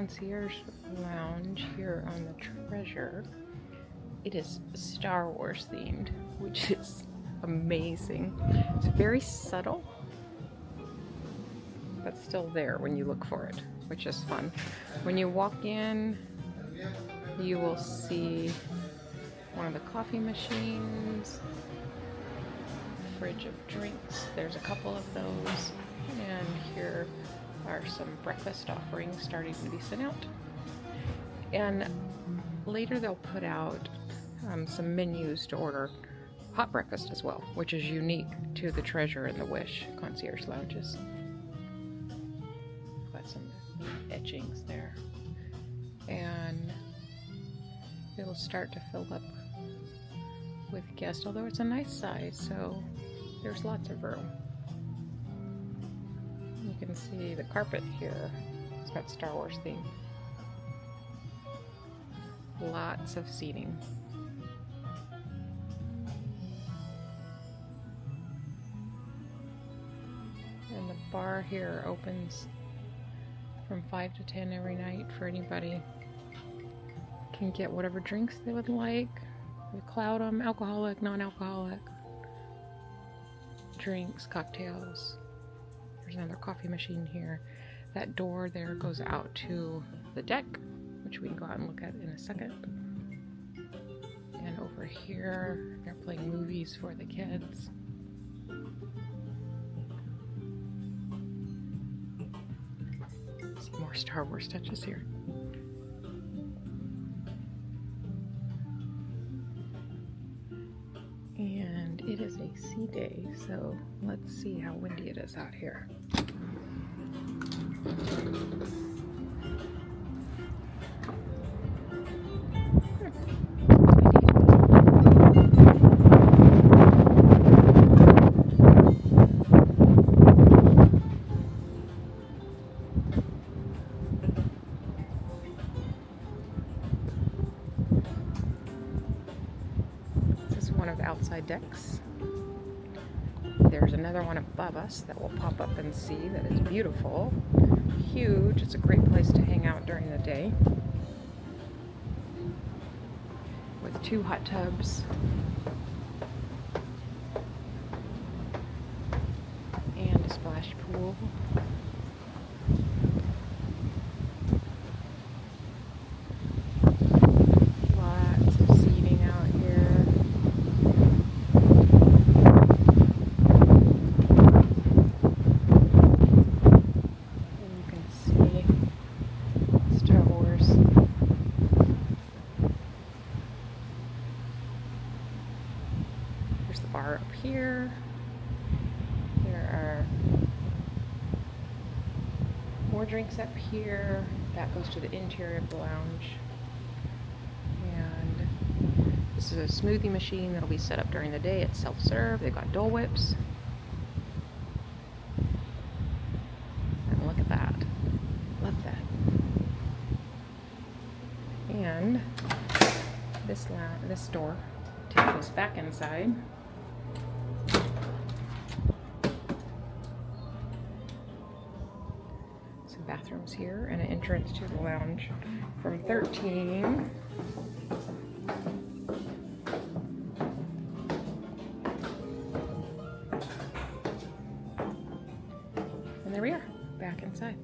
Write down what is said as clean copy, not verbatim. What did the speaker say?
Concierge lounge here on the Treasure. It is Star Wars themed, which is amazing. It's very subtle, but still there when you look for it, which is fun. When you walk in, you will see one of the coffee machines, fridge of drinks. There's a couple of those, and here are some breakfast offerings starting to be sent out. And later they'll put out some menus to order hot breakfast as well, which is unique to the Treasure and the Wish Concierge lounges. Got some etchings there, and it'll start to fill up with guests, although it's a nice size, so there's lots of room. You can see the carpet here. It's got Star Wars theme. Lots of seating. And the bar here opens from 5 to 10 every night for anybody. Can get whatever drinks they would like. We cloud them, alcoholic, non-alcoholic. Drinks, cocktails. There's another coffee machine here. That door there goes out to the deck, which we can go out and look at in a second. And over here, they're playing movies for the kids. Some more Star Wars touches here. And it is a sea day, so let's see how windy it is out here. One of the outside decks. There's another one above us that we'll pop up and see that is beautiful, huge. It's a great place to hang out during the day with 2 hot tubs and a splash pool. There's the bar up here. There are more drinks up here. That goes to the interior of the lounge. And this is a smoothie machine that'll be set up during the day. It's self-serve. They've got Dole Whips. And look at that. Love that. And this door takes us back inside. Some bathrooms here and an entrance to the lounge from 13. And there we are, back inside.